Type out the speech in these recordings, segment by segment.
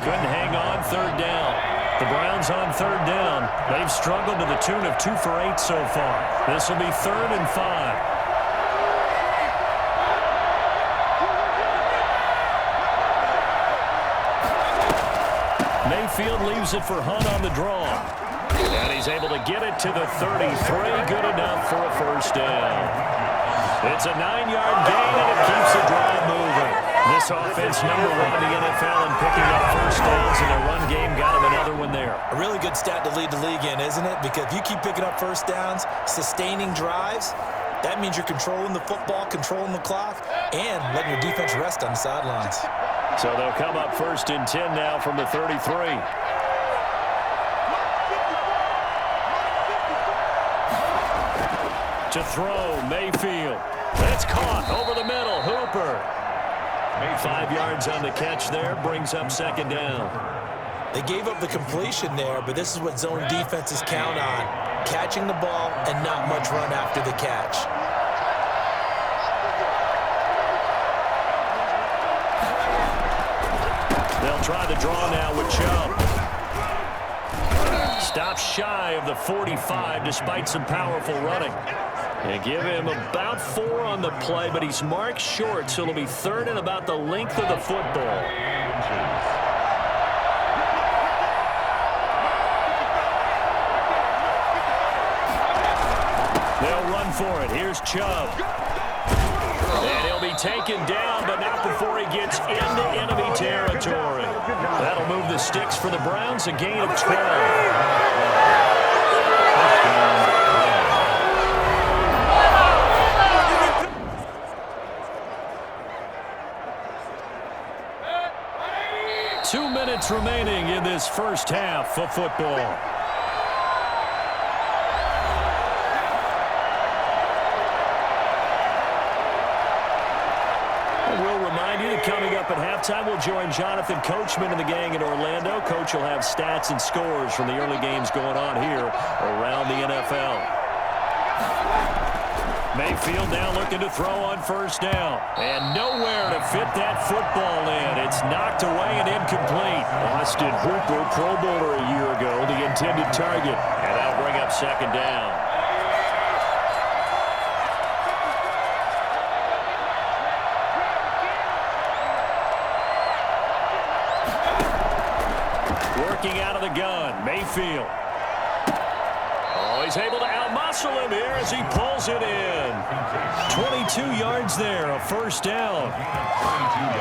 Couldn't hang on third down. The Browns on third down. They've struggled to the tune of 2 for 8 so far. This will be 3rd and 5. Mayfield leaves it for Hunt on the draw. And he's able to get it to the 33. Good enough for a first down. It's a 9-yard gain, and it keeps the drive moving. This offense, #1 in the NFL in picking up first downs, and their run game got him another one there. A really good stat to lead the league in, isn't it? Because if you keep picking up first downs, sustaining drives, that means you're controlling the football, controlling the clock, and letting your defense rest on the sidelines. So they'll come up 1st and 10 now from the 33. To throw, Mayfield. That's caught over the middle. Hooper. 5 yards on the catch there. Brings up 2nd down. They gave up the completion there, but this is what zone defenses count on. Catching the ball and not much run after the catch. They'll try the draw now with Chubb. Stops shy of the 45 despite some powerful running. They give him about 4 on the play, but he's marked short, so it'll be 3rd and about the length of the football. They'll run for it. Here's Chubb. And he'll be taken down, but not before he gets into enemy territory. That'll move the sticks for the Browns, a gain of 12. 2 minutes remaining in this first half of football. Coming up at halftime, we'll join Jonathan Coachman and the gang in Orlando. Coach will have stats and scores from the early games going on here around the NFL. Mayfield now looking to throw on 1st down. And nowhere to fit that football in. It's knocked away and incomplete. Austin Hooper, Pro Bowler a year ago, the intended target. And that'll bring up 2nd down. Working out of the gun, Mayfield. Oh, he's able to outmuscle him here as he pulls it in. 22 yards there, a 1st down.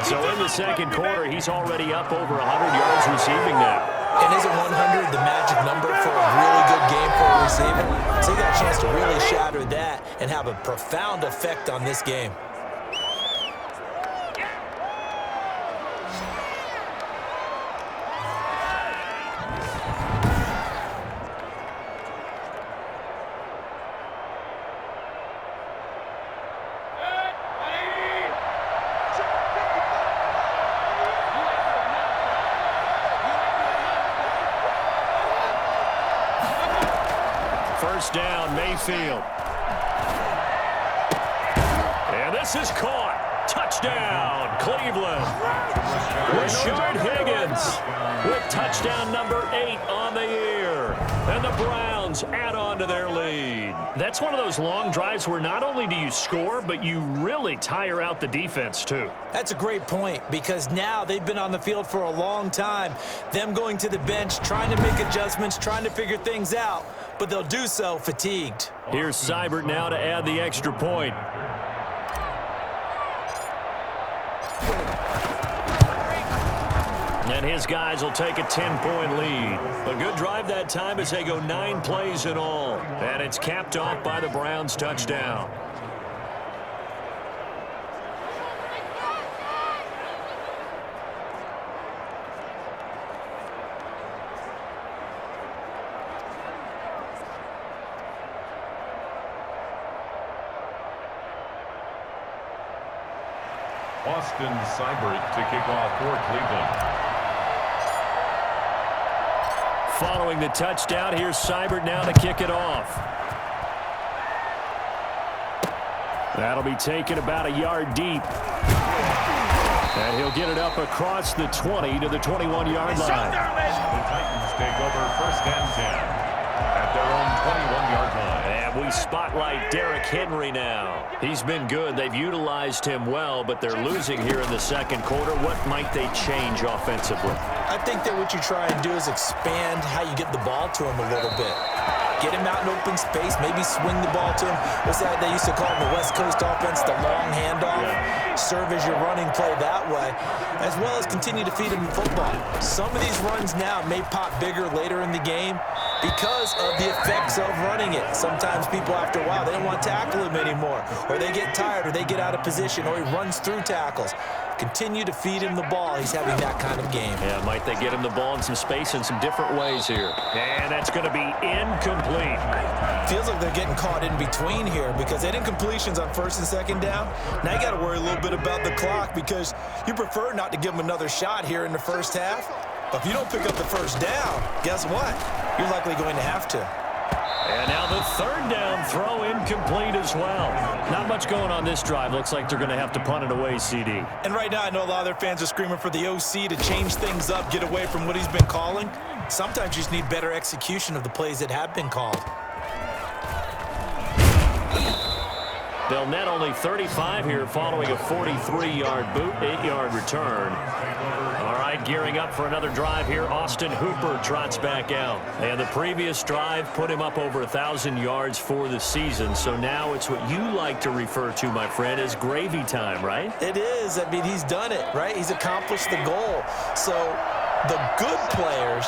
So in the 2nd quarter, he's already up over 100 yards receiving now. And isn't 100 the magic number for a really good game for a receiver? So he got a chance to really shatter that and have a profound effect on this game. First down, Mayfield. And this is caught. Touchdown, Cleveland. Rashard Higgins with touchdown number 8 on the year. And the Browns add on to their lead. That's one of those long drives where not only do you score, but you really tire out the defense, too. That's a great point, because now they've been on the field for a long time. Them going to the bench, trying to make adjustments, trying to figure things out, but they'll do so fatigued. Here's Seibert now to add the extra point. And his guys will take a 10-point lead. A good drive that time as they go 9 plays in all. And it's capped off by the Browns' touchdown. Austin Seibert to kick off for Cleveland. Following the touchdown, here's Seibert now to kick it off. That'll be taken about a yard deep. And he'll get it up across the 20 to the 21-yard line. The Titans take over 1st and 10 at their own 21-yard line. And we spotlight Derrick Henry now. He's been good. They've utilized him well, but they're losing here in the second quarter. What might they change offensively? I think that what you try and do is expand how you get the ball to him a little bit. Get him out in open space, maybe swing the ball to him. What's that they used to call in the West Coast offense, the long handoff? Yeah. Serve as your running play that way, as well as continue to feed him the football. Some of these runs now may pop bigger later in the game because of the effects of running it. Sometimes people, after a while, they don't want to tackle him anymore, or they get tired, or they get out of position, or he runs through tackles. Continue to feed him the ball. He's having that kind of game. Yeah, might they get him the ball in some space in some different ways here. And that's going to be incomplete. Feels like they're getting caught in between here because they didn't completions on 1st and 2nd down. Now you got to worry a little bit about the clock because you prefer not to give them another shot here in the first half. But if you don't pick up the 1st down, guess what? You're likely going to have to. And now the 3rd down throw incomplete as well. Not much going on this drive. Looks like they're going to have to punt it away, CD. And right now I know a lot of their fans are screaming for the OC to change things up, get away from what he's been calling. Sometimes you just need better execution of the plays that have been called. They'll net only 35 here following a 43-yard boot, 8-yard return. All right, gearing up for another drive here. Austin Hooper trots back out. And the previous drive put him up over 1,000 yards for the season. So now it's what you like to refer to, my friend, as gravy time, right? It is. I mean, he's done it, right? He's accomplished the goal. So the good players,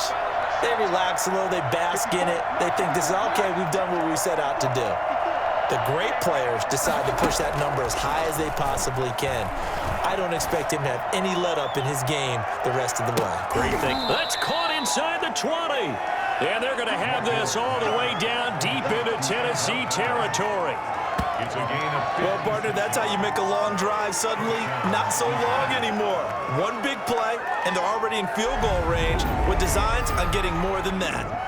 they relax a little, they bask in it. They think this is okay, we've done what we set out to do. The great players decide to push that number as high as they possibly can. I don't expect him to have any let-up in his game the rest of the way. Great thing. That's caught inside the 20. And they're going to have this all the way down deep into Tennessee territory. It's a gain of 50. Well, partner, that's how you make a long drive suddenly not so long anymore. One big play, and they're already in field goal range with designs on getting more than that.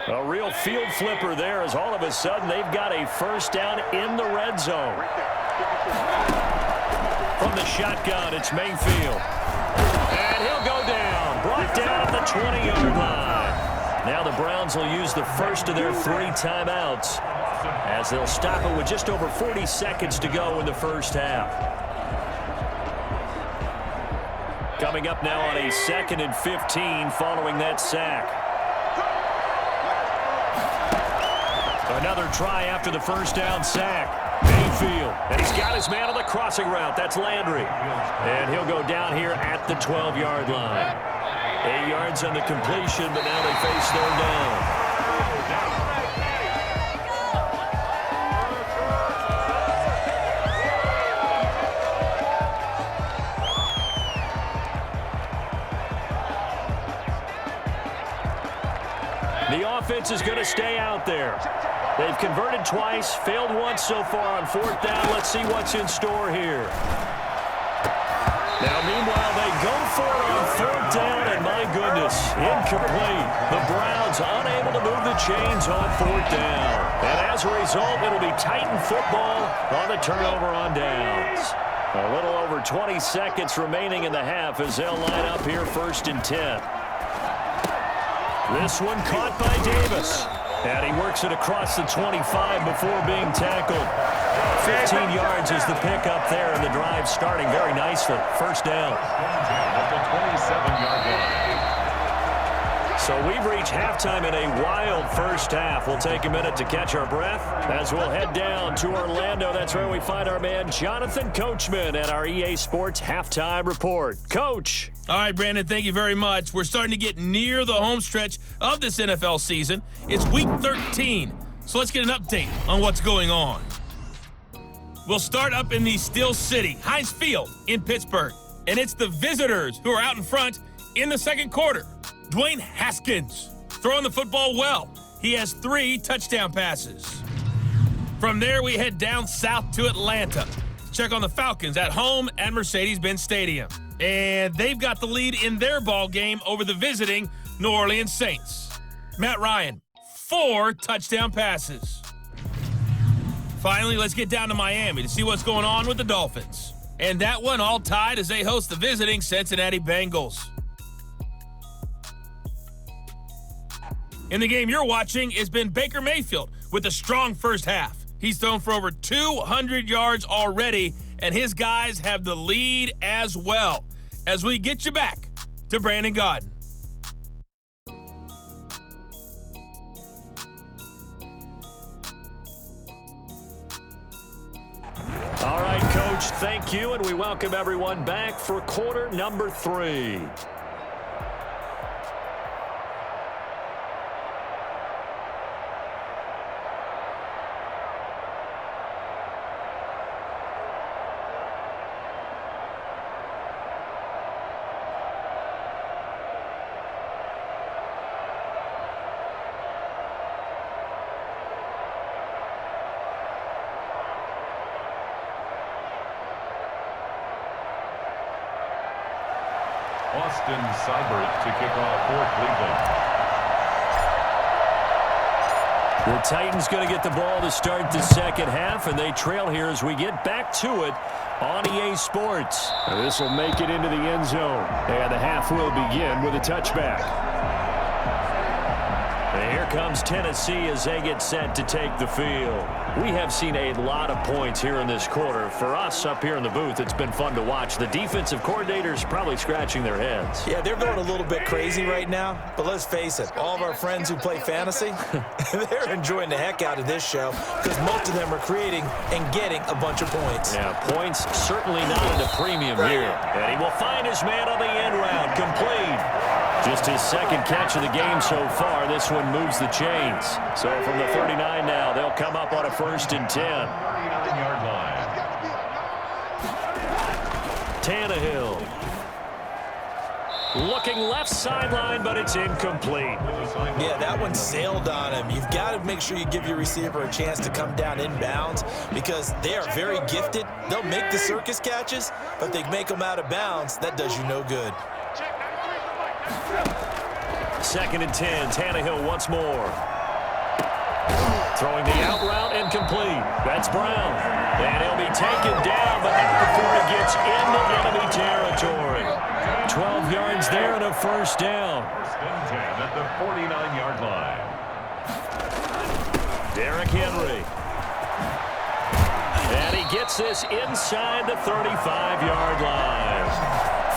A real field flipper there as all of a sudden they've got a 1st down in the red zone. From the shotgun, it's Mayfield. And he'll go down. Brought down at the 20-yard line. Now the Browns will use the first of their 3 timeouts as they'll stop it with just over 40 seconds to go in the first half. Coming up now on a 2nd and 15 following that sack. Another try after the 1st down sack. Mayfield, and he's got his man on the crossing route. That's Landry. And he'll go down here at the 12-yard line. 8 yards on the completion, but now they face 3rd down. The offense is going to stay out there. They've converted twice, failed once so far on 4th down. Let's see what's in store here. Now, meanwhile, they go for it on 4th down, and my goodness, incomplete. The Browns unable to move the chains on 4th down. And as a result, it'll be Titan football on the turnover on downs. A little over 20 seconds remaining in the half as they'll line up here 1st and 10. This one caught by Davis. And he works it across the 25 before being tackled. 15 yards is the pickup there, and the drive starting very nicely. 1st down. At the 27-yard line. So we've reached halftime in a wild first half. We'll take a minute to catch our breath as we'll head down to Orlando. That's where we find our man Jonathan Coachman at our EA Sports Halftime Report. Coach. All right, Brandon, thank you very much. We're starting to get near the home stretch of this NFL season. It's Week 13, so let's get an update on what's going on. We'll start up in the Steel City, Heinz Field in Pittsburgh, and it's the visitors who are out in front in the second quarter. Dwayne Haskins throwing the football well. He has 3 touchdown passes. From there, we head down south to Atlanta. check on the Falcons at home at Mercedes-Benz Stadium. And they've got the lead in their ball game over the visiting New Orleans Saints. Matt Ryan, 4 touchdown passes. Finally, let's get down to Miami to see what's going on with the Dolphins. And that one all tied as they host the visiting Cincinnati Bengals. In the game you're watching, it's been Baker Mayfield with a strong first half. He's thrown for over 200 yards already, and his guys have the lead as well. As we get you back to Brandon Gaudin. All right, Coach, thank you, and we welcome everyone back for quarter number 3. Austin Seibert to kick off for Cleveland. The Titans going to get the ball to start the second half, and they trail here as we get back to it on EA Sports. And this will make it into the end zone, and the half will begin with a touchback. And here comes Tennessee as they get set to take the field. We have seen a lot of points here in this quarter. For us up here in the booth, it's been fun to watch. The defensive coordinators probably scratching their heads. Yeah, they're going a little bit crazy right now, but let's face it, all of our friends who play fantasy, they're enjoying the heck out of this show because most of them are creating and getting a bunch of points. Yeah, points certainly not at a premium here. And he will find his man on the end round, complete. Just his second catch of the game so far. This one moves the chains. So from the 39 now, they'll come up on a 1st and 10. 39-yard line. Tannehill. Looking left sideline, but it's incomplete. Yeah, that one sailed on him. You've got to make sure you give your receiver a chance to come down inbounds because they are very gifted. They'll make the circus catches, but they make them out of bounds. That does you no good. 2nd and 10. Tannehill once more. Throwing the out route and complete. That's Brown. And he'll be taken down, but not before he gets into enemy territory. 12 yards there and a 1st down. 1st and 10 at the 49-yard line. Derrick Henry. And he gets this inside the 35-yard line.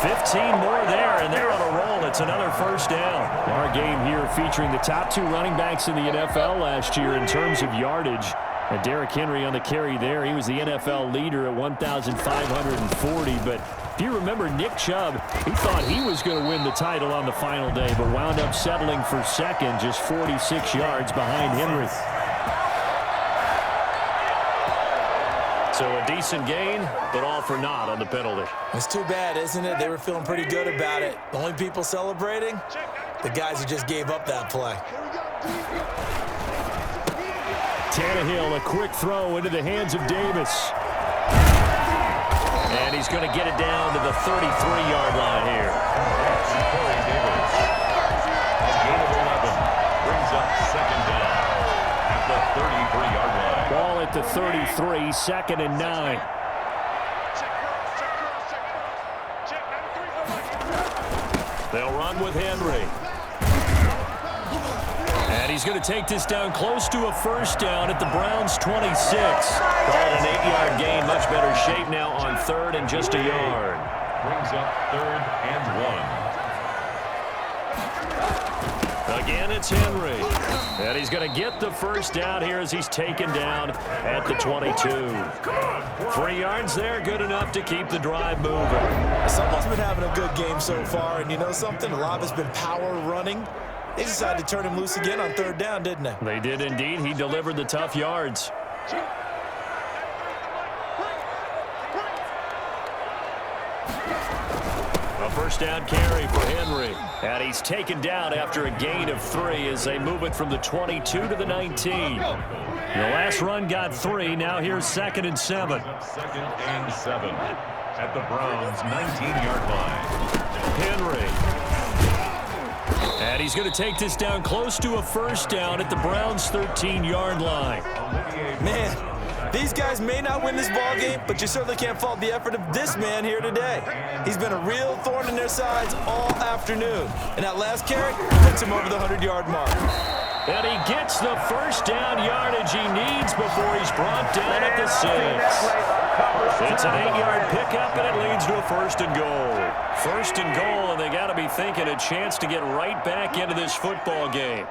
15 more there, and they're on a roll. It's another 1st down. Our game here featuring the top 2 running backs in the NFL last year in terms of yardage. And Derrick Henry on the carry there. He was the NFL leader at 1,540. But if you remember, Nick Chubb, he thought he was going to win the title on the final day, but wound up settling for 2nd, just 46 yards behind Henry. So a decent gain, but all for naught on the penalty. It's too bad, isn't it? They were feeling pretty good about it. The only people celebrating, the guys who just gave up that play. Tannehill, a quick throw into the hands of Davis. And he's going to get it down to the 33-yard line here. Corey Davis. A gain of 11 brings up 2nd down at the 33-yard line. Ball at the 33, 2nd and 9. They'll run with Henry. And he's going to take this down close to a 1st down at the Browns' 26. Call it an 8-yard gain. Much better shape now on 3rd and just a yard. Brings up 3rd and 1. Again, it's Henry. And he's going to get the 1st down here as he's taken down at the 22. 3 yards there, good enough to keep the drive moving. Someone's been having a good game so far, and you know something? A lot has been power running. They decided to turn him loose again on 3rd down, didn't they? They did indeed. He delivered the tough yards. A 1st down carry for Henry. And he's taken down after a gain of 3 as they move it from the 22 to the 19. The last run got 3. Now here's 2nd and 7. 2nd and 7 at the Browns' 19-yard line. Henry. And he's going to take this down close to a first down at the Browns' 13-yard line. Man, these guys may not win this ball game, but you certainly can't fault the effort of this man here today. He's been a real thorn in their sides all afternoon. And that last carry puts him over the 100-yard mark. And he gets the first down yardage he needs before he's brought down at the 6. It's an 8-yard pickup, and it leads to a 1st and goal. 1st and goal, and they got to be thinking a chance to get right back into this football game.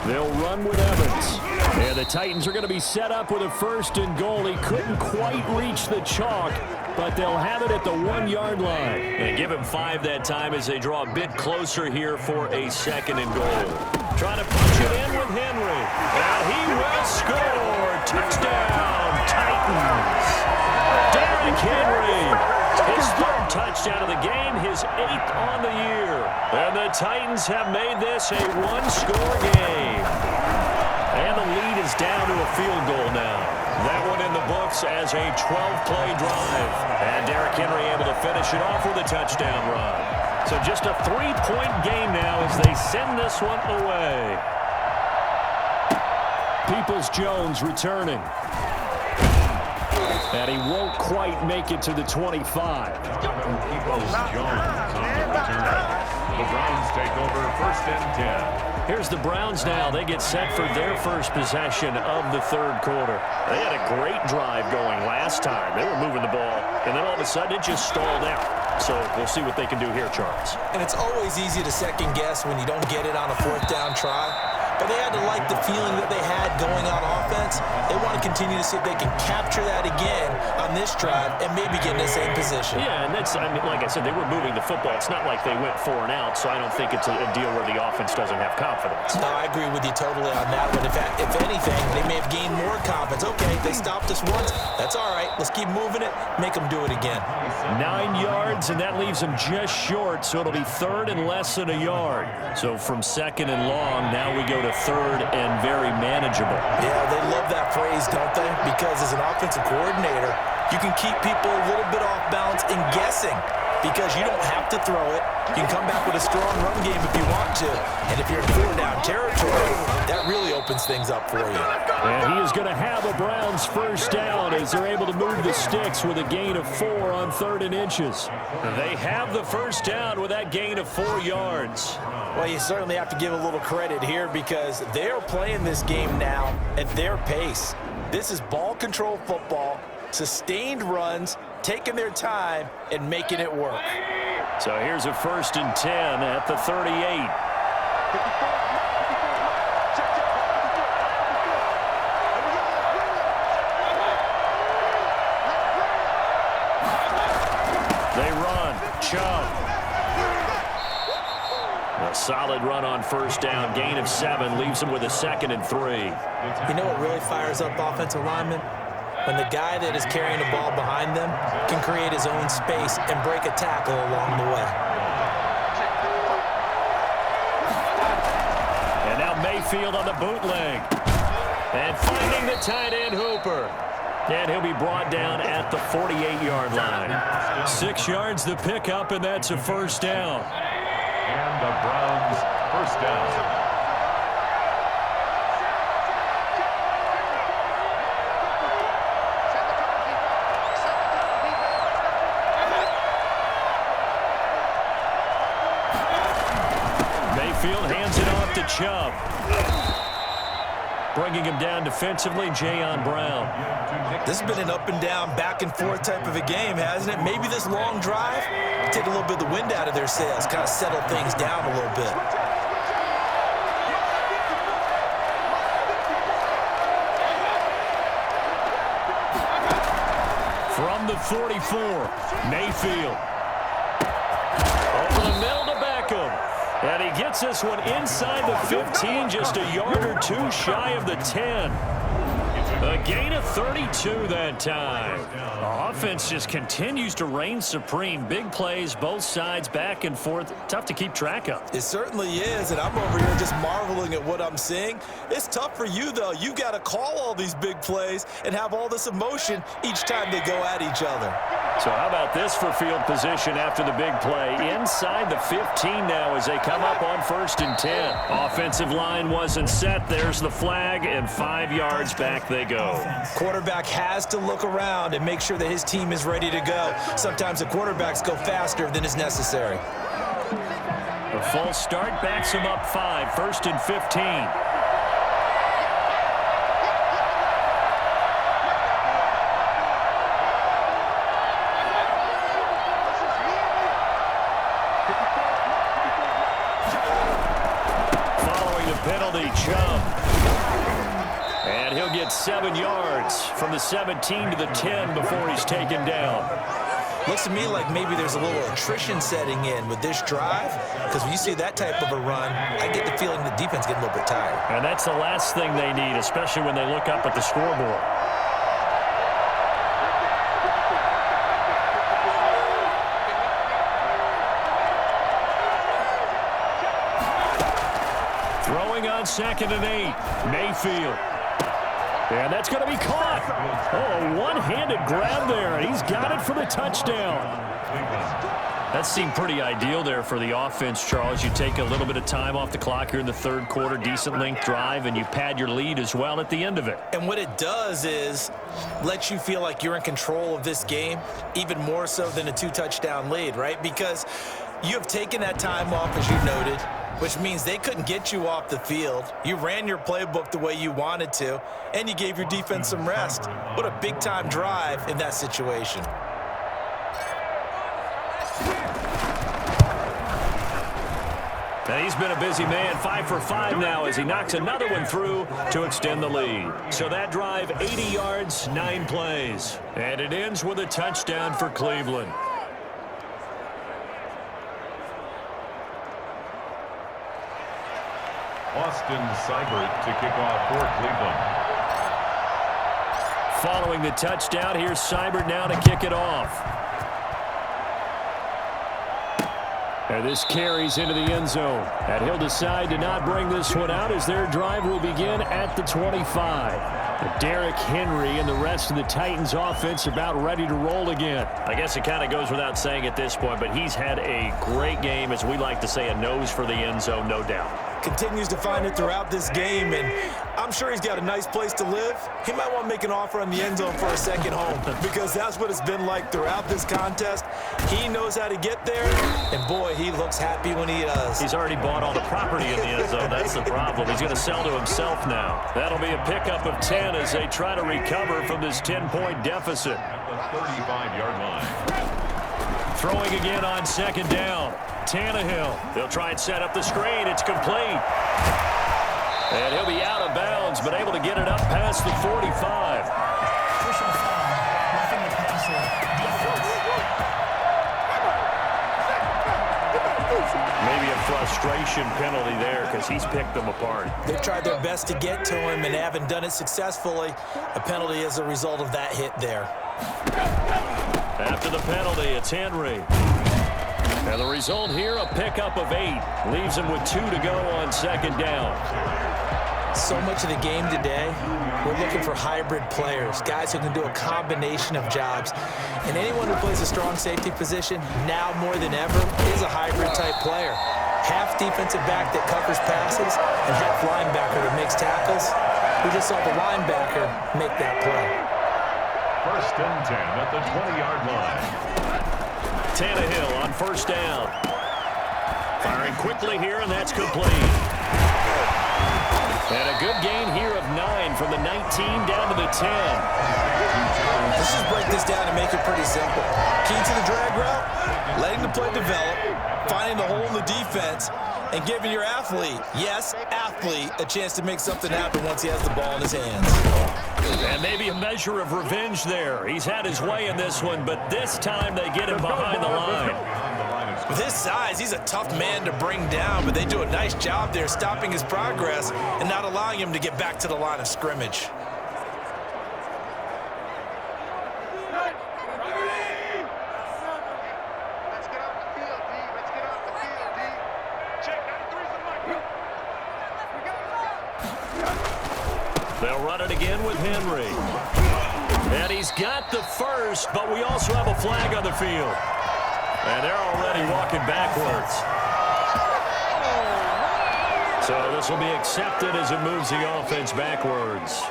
They'll run with Evans. And the Titans are going to be set up with a 1st and goal. He couldn't quite reach the chalk, but they'll have it at the 1-yard line. And give him 5 that time as they draw a bit closer here for a 2nd and goal. Trying to punch it in with Henry. And he will score. Touchdown, Titans. Derrick Henry. His 3rd touchdown of the game, his 8th on the year. And the Titans have made this a 1-score game. And the lead is down to a field goal now. That one in the books as a 12-play drive. And Derrick Henry able to finish it off with a touchdown run. So just a 3-point game now as they send this one away. Peoples-Jones returning. And he won't quite make it to the 25. Peoples-Jones on the return. The Browns take over 1st and 10. Here's the Browns now. They get set for their first possession of the 3rd quarter. They had a great drive going last time. They were moving the ball, and then all of a sudden it just stalled out. So we'll see what they can do here, Charles. And it's always easy to second guess when you don't get it on a 4th down try. But they had to like the feeling that they had going on offense. They want to continue to see if they can capture that again on this drive and maybe get in the same position. Yeah, and that's, I mean, like I said, they were moving the football. It's not like they went 4 and out, so I don't think it's a deal where the offense doesn't have confidence. No, I agree with you totally on that one. If anything, they may have gained more confidence. Okay, they stopped us once. That's all right. Let's keep moving it. Make them do it again. 9 yards, and that leaves them just short, so it'll be 3rd and less than a yard. So from 2nd and long, now we go to 3rd and very manageable. Yeah, they love that phrase, don't they? Because as an offensive coordinator, you can keep people a little bit off balance and guessing because you don't have to throw it. You can come back with a strong run game if you want to. And if you're in 4-down territory, that really opens things up for you. And he is going to have a Browns 1st down as they're able to move the sticks with a gain of 4 on 3rd and inches. They have the 1st down with that gain of 4 yards. Well, you certainly have to give a little credit here because they're playing this game now at their pace. This is ball control football, sustained runs, taking their time and making it work. So here's a 1st and 10 at the 38. They run. Chubb. A solid run on 1st down. Gain of 7 leaves them with a 2nd and 3. You know what really fires up offensive linemen? When the guy that is carrying the ball behind them can create his own space and break a tackle along the way. And now Mayfield on the bootleg. And finding the tight end Hooper. And he'll be brought down at the 48-yard line. 6 yards the pickup, and that's a 1st down. And the Browns 1st down. Mayfield hands it off to Chubb. Bringing him down defensively, Jayon Brown. This has been an up and down, back and forth type of a game, hasn't it? Maybe this long drive take a little bit of the wind out of their sails, kind of settle things down a little bit. From the 44, Mayfield. Over the middle to Beckham. And he gets this one inside the 15, just a yard or 2 shy of the 10. A gain of 32 that time. Offense just continues to reign supreme. Big plays, both sides, back and forth. Tough to keep track of. It certainly is, and I'm over here just marveling at what I'm seeing. It's tough for you, though. You got to call all these big plays and have all this emotion each time they go at each other. So how about this for field position after the big play? Inside the 15 now as they come up on 1st and 10. Offensive line wasn't set. There's the flag, and 5 yards back they go. Quarterback has to look around and make sure that his team is ready to go. Sometimes the quarterbacks go faster than is necessary. The false start backs him up 5, 1st and 15. Penalty, Chubb. And he'll get 7 yards from the 17 to the 10 before he's taken down. Looks to me like maybe there's a little attrition setting in with this drive, because when you see that type of a run, I get the feeling the defense getting a little bit tired. And that's the last thing they need, especially when they look up at the scoreboard. Throwing on 2nd and 8, Mayfield. And that's going to be caught. Oh, a one-handed grab there, and he's got it for the touchdown. That seemed pretty ideal there for the offense, Charles. You take a little bit of time off the clock here in the 3rd quarter, decent length drive, and you pad your lead as well at the end of it. And what it does is let you feel like you're in control of this game, even more so than a 2-touchdown lead, right? Because you have taken that time off, as you noted, which means they couldn't get you off the field. You ran your playbook the way you wanted to, and you gave your defense some rest. What a big-time drive in that situation. And he's been a busy man, 5 for 5 now as he knocks another one through to extend the lead. So that drive, 80 yards, 9 plays. And it ends with a touchdown for Cleveland. Austin Seibert to kick off for Cleveland. Following the touchdown, here's Seibert now to kick it off. And this carries into the end zone. And he'll decide to not bring this one out as their drive will begin at the 25. Derrick Henry and the rest of the Titans offense are about ready to roll again. I guess it kind of goes without saying at this point, but he's had a great game, as we like to say, a nose for the end zone, no doubt. Continues to find it throughout this game, and I'm sure he's got a nice place to live. He might want to make an offer on the end zone for a second home, because that's what it's been like throughout this contest. He knows how to get there, and boy, he looks happy when he does. He's already bought all the property in the end zone. That's the problem. He's going to sell to himself now. That'll be a pickup of 10 as they try to recover from this 10-point deficit. At the 35-yard line. Throwing again on 2nd down. Tannehill. They'll try and set up the screen. It's complete. And he'll be out of bounds, but able to get it up past the 45. Maybe a frustration penalty there because he's picked them apart. They've tried their best to get to him and haven't done it successfully. A penalty as a result of that hit there. After the penalty, it's Henry. And the result here, a pickup of 8. Leaves him with 2 to go on 2nd down. So much of the game today, we're looking for hybrid players, guys who can do a combination of jobs. And anyone who plays a strong safety position, now more than ever, is a hybrid-type player. Half defensive back that covers passes and half linebacker that makes tackles. We just saw the linebacker make that play. 1st and 10 at the 20-yard line. Tannehill on 1st down. Firing quickly here, and that's complete. And a good gain here of 9 from the 19 down to the 10. Let's just break this down and make it pretty simple. Key to the drag route, letting the play develop, finding the hole in the defense, and giving your athlete, yes, athlete, a chance to make something happen once he has the ball in his hands. And maybe a measure of revenge there. He's had his way in this one, but this time they get him behind the line. With his size, he's a tough man to bring down, but they do a nice job there stopping his progress and not allowing him to get back to the line of scrimmage. They'll run it again with Henry. And he's got the first, but we also have a flag on the field. And they're already walking backwards. So this will be accepted as it moves the offense backwards.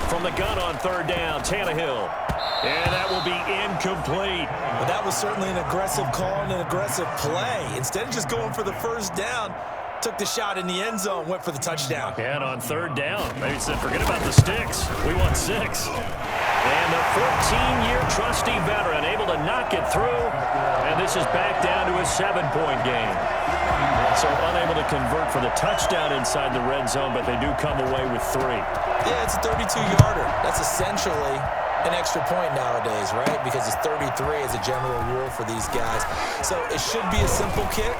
From the gun on third down, Tannehill. And that will be incomplete. Well, that was certainly an aggressive call and an aggressive play. Instead of just going for the first down, took the shot in the end zone, went for the touchdown. And on third down, maybe said, forget about the sticks. We want 6. And the 14-year trusty veteran able to knock it through. And this is back down to a 7-point game. So unable to convert for the touchdown inside the red zone, but they do come away with 3. Yeah, it's a 32-yarder. That's essentially an extra point nowadays, right? Because it's 33 as a general rule for these guys. So it should be a simple kick.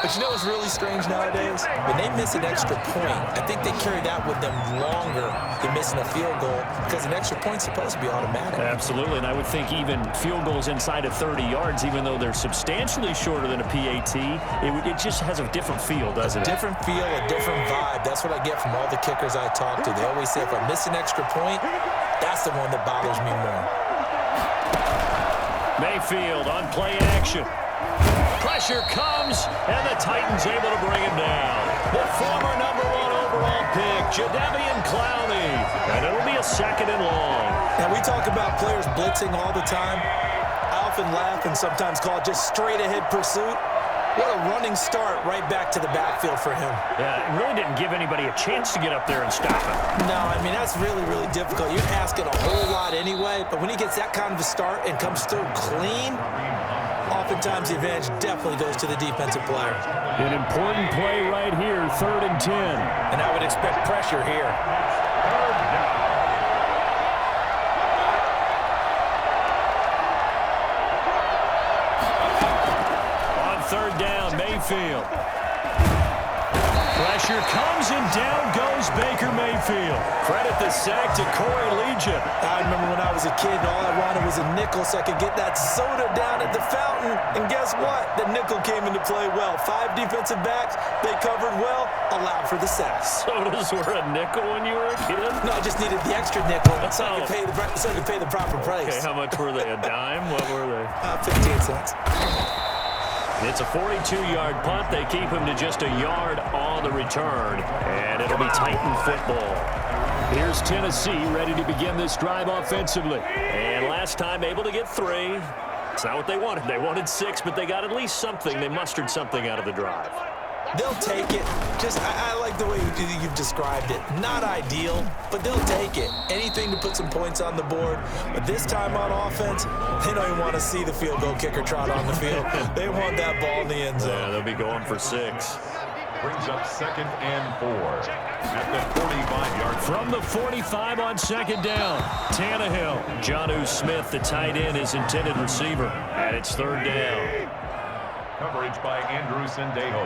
But you know what's really strange nowadays? When they miss an extra point, I think they carry that with them longer than missing a field goal because an extra point's supposed to be automatic. Absolutely, and I would think even field goals inside of 30 yards, even though they're substantially shorter than a PAT, it just has a different feel, doesn't it? A different feel, a different vibe. That's what I get from all the kickers I talk to. They always say if I miss an extra point, that's the one that bothers me more. Mayfield on play action. Pressure comes, and the Titans able to bring him down. The former #1 overall pick, Jadeveon Clowney. And it'll be a 2nd and long. Now, we talk about players blitzing all the time. I often laugh and sometimes call it just straight-ahead pursuit. What a running start right back to the backfield for him. Yeah, it really didn't give anybody a chance to get up there and stop him. No, I mean, that's really, really difficult. You're asking a whole lot anyway, but when he gets that kind of a start and comes through clean, oftentimes the advantage definitely goes to the defensive player. An important play right here, 3rd and 10. And I would expect pressure here. On third down, Mayfield. Pressure comes, and down goes Baker Mayfield. Credit the sack to Corey Legion. I remember when I was a kid and all I wanted was a nickel so I could get that soda down at the fountain. And guess what? The nickel came into play well. 5 defensive backs, they covered well, allowed for the sacks. Sodas were a nickel when you were a kid? No, I just needed the extra nickel so I could pay the proper price. Okay, how much were they? A dime? What were they? 15 cents. It's a 42-yard punt. They keep him to just a yard on the return, and it'll be Titan football. Here's Tennessee ready to begin this drive offensively. And last time able to get 3. It's not what they wanted. They wanted 6, but they got at least something. They mustered something out of the drive. They'll take it. I like the way you've described it. Not ideal, but they'll take it. Anything to put some points on the board. But this time on offense, they don't even want to see the field goal kicker trot on the field. They want that ball in the end zone. Yeah, they'll be going for 6. Brings up 2nd and 4 at the 45-yard. From the 45 on 2nd down, Tannehill. Jonnu Smith, the tight end, his intended receiver. And it's 3rd down. Coverage by Andrew Sendejo.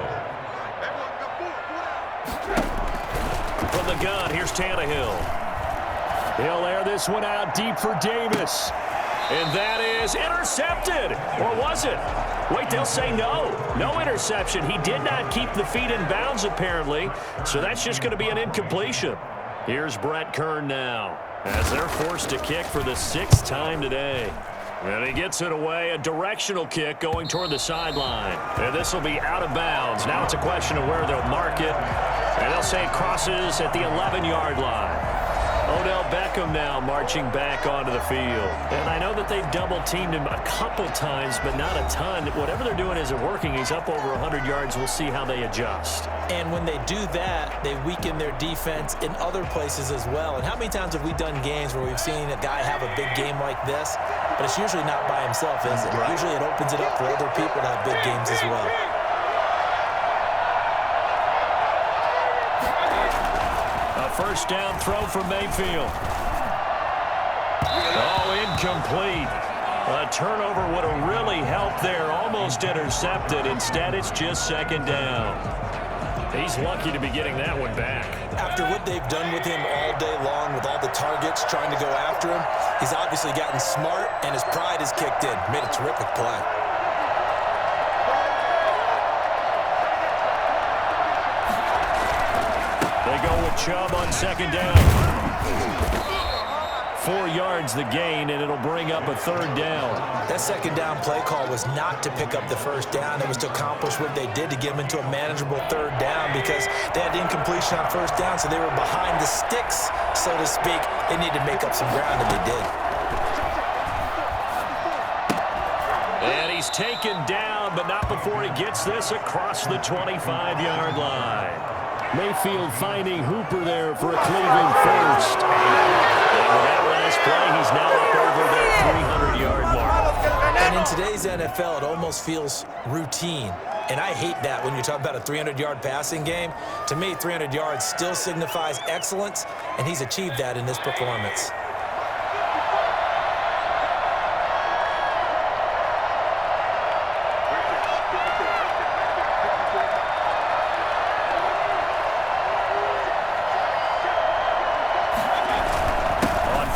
From the gun, here's Tannehill. He'll air this one out deep for Davis. And that is intercepted. Or was it? Wait, they'll say no. No interception. He did not keep the feet in bounds, apparently. So that's just going to be an incompletion. Here's Brett Kern now, as they're forced to kick for the 6th time today. And he gets it away, a directional kick going toward the sideline. And this will be out of bounds. Now it's a question of where they'll mark it. And they'll say it crosses at the 11-yard line. Odell Beckham now marching back onto the field. And I know that they've double-teamed him a couple times, but not a ton. Whatever they're doing isn't working. He's up over 100 yards. We'll see how they adjust. And when they do that, they weaken their defense in other places as well. And how many times have we done games where we've seen a guy have a big game like this, but it's usually not by himself, is it? Right. Usually it opens it up for other people to have big games as well. First down throw for Mayfield. Oh, incomplete. A turnover would have really helped there. Almost intercepted. Instead, it's just 2nd down. He's lucky to be getting that one back. After what they've done with him all day long with all the targets trying to go after him, he's obviously gotten smart and his pride has kicked in. Made a terrific play. They go with Chubb on second down. 4 yards the gain, and it'll bring up a third down. That second down play call was not to pick up the first down. It was to accomplish what they did to get them into a manageable third down because they had incompletion on first down, so they were behind the sticks, so to speak. They needed to make up some ground, and they did. And he's taken down, but not before he gets this across the 25-yard line. Mayfield finding Hooper there for a Cleveland first. And with that last play, he's now up over that 300-yard mark. And in today's NFL, it almost feels routine. And I hate that when you talk about a 300-yard passing game. To me, 300 yards still signifies excellence, and he's achieved that in this performance.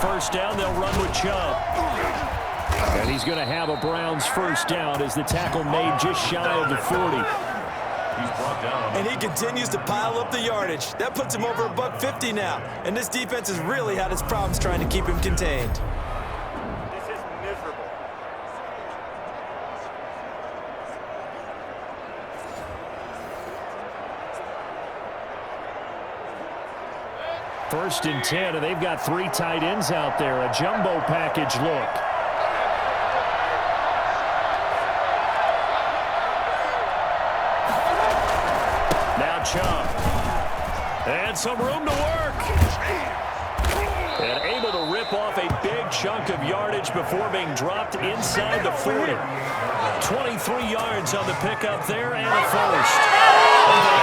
First down, they'll run with Chubb. And he's going to have a Browns first down as the tackle made just shy of the 40. He's brought down. And he continues to pile up the yardage. That puts him over $150 now. And this defense has really had its problems trying to keep him contained. This is miserable. First and 10, and they've got 3 tight ends out there. A jumbo package look. Now Chubb. And some room to work. And able to rip off a big chunk of yardage before being dropped inside the 40. 23 yards on the pickup there and a first.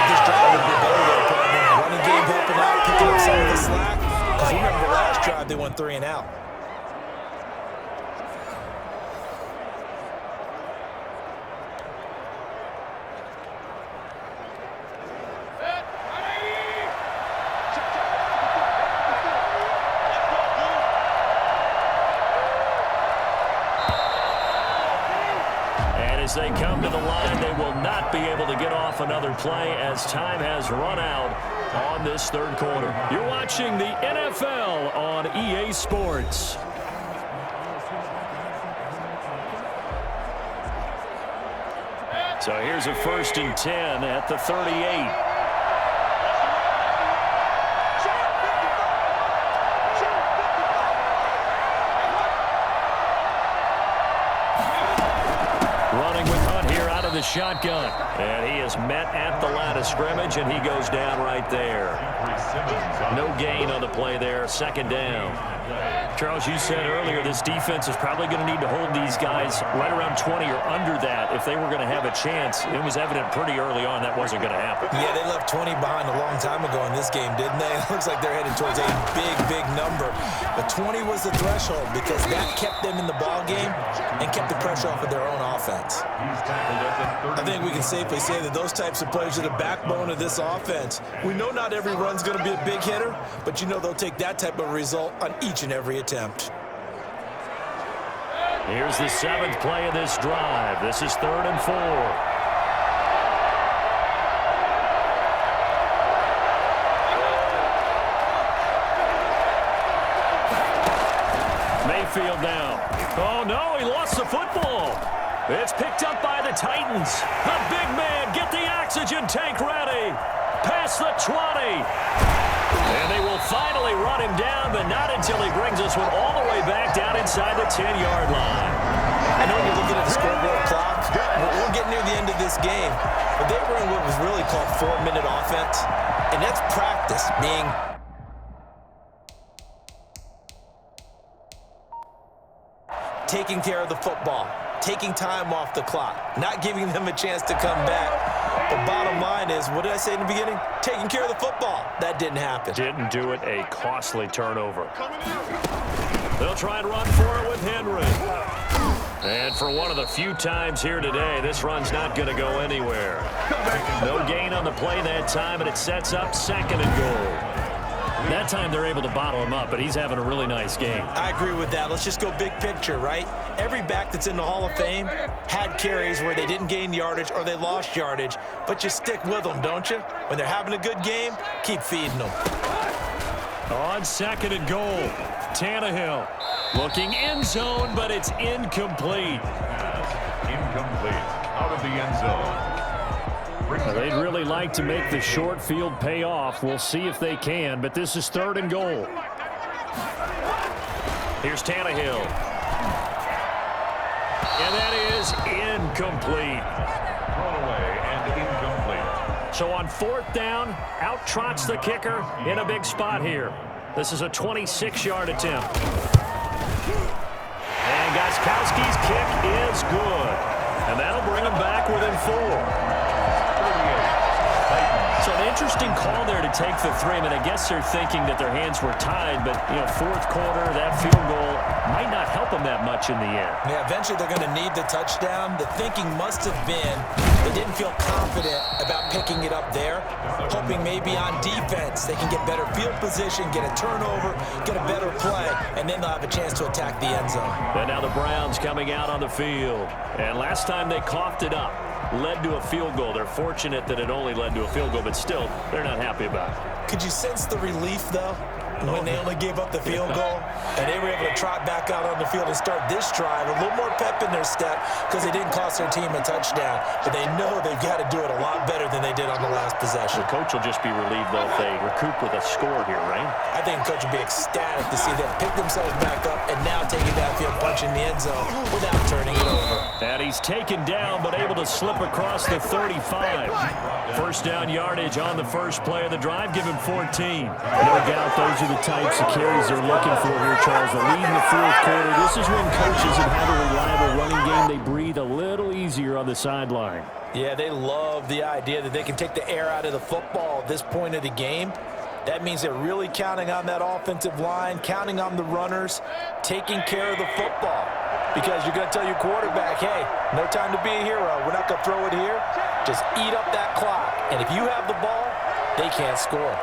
This drive would be better there, probably. Running game helping out, picking up some of the slack. Because remember the last drive, they went 3 and out. As they come to the line, they will not be able to get off another play as time has run out on this third quarter. You're watching the NFL on EA Sports. So here's a first and 10 at the 38. The shotgun, and he is met at the line of scrimmage, and he goes down right there. No gain on the play there. Second down. Charles, you said earlier this defense is probably going to need to hold these guys right around 20 or under that if they were going to have a chance. It was evident pretty early on that wasn't going to happen. Yeah, they left 20 behind a long time ago in this game, didn't they? It looks like they're headed towards a big, big number. But 20 was the threshold because that kept them in the ball game and kept the pressure off of their own offense. I think we can safely say that those types of players are the backbone of this offense. We know not every run's going to be a big hitter, but you know they'll take that type of result on each and every attempt. Here's the 7th play of this drive. This is 3rd and 4. Mayfield down. Oh, no, he lost the football. It's picked up by the Titans. The big man, get the oxygen tank ready. Past the 20. And they will finally run him down, but not until he brings us one all the way back down inside the 10-yard line. I know when you're looking at the scoreboard clock, we're getting near the end of this game, but they were in what was really called 4-minute offense, and that's practice being taking care of the football, taking time off the clock, not giving them a chance to come back. But bottom line is, what did I say in the beginning? Taking care of the football. That didn't happen. Didn't do it. A costly turnover. They'll try and run for it with Henry. And for one of the few times here today, this run's not going to go anywhere. No gain on the play that time, and it sets up 2nd and goal. That time they're able to bottle him up, but he's having a really nice game. I agree with that. Let's just go big picture, right? Every back that's in the Hall of Fame had carries where they didn't gain yardage or they lost yardage, but you stick with them, don't you? When they're having a good game, keep feeding them. On 2nd and goal, Tannehill looking end zone, but it's incomplete. Incomplete. Out of the end zone. They'd really like to make the short field pay off. We'll see if they can, but this is 3rd and goal. Here's Tannehill. And that is incomplete. Thrown away and incomplete. So on 4th down, out trots the kicker in a big spot here. This is a 26-yard attempt. And Gostkowski's kick is good. And that'll bring him back within 4. So an interesting call there to take the 3. I mean, I guess they're thinking that their hands were tied, but, 4th quarter, that field goal might not help them that much in the end. Yeah, eventually they're going to need the touchdown. The thinking must have been they didn't feel confident about picking it up there, hoping maybe on defense they can get better field position, get a turnover, get a better play, and then they'll have a chance to attack the end zone. And now the Browns coming out on the field. And last time they coughed it up, led to a field goal. They're fortunate that it only led to a field goal, but still, they're not happy about it. Could you sense the relief, though, when they only gave up the field goal and they were able to trot back out on the field and start this drive, a little more pep in their step because they didn't cost their team a touchdown, but they know they've got to do it a lot better than they did on the last possession. The coach will just be relieved, though, if they recoup with a score here, right? I think the coach will be ecstatic to see them pick themselves back up and now taking that field, punching the end zone without turning it over. And he's taken down, but able to slip across the 35. First down yardage on the first play of the drive, give him 14. No doubt those are the types of carries they're looking for here, Charles. The lead in the 4th quarter. This is when coaches that have a reliable running game, they breathe a little easier on the sideline. Yeah, they love the idea that they can take the air out of the football at this point of the game. That means they're really counting on that offensive line, counting on the runners, taking care of the football. Because you're going to tell your quarterback, hey, no time to be a hero. We're not going to throw it here. Just eat up that clock. And if you have the ball, they can't score.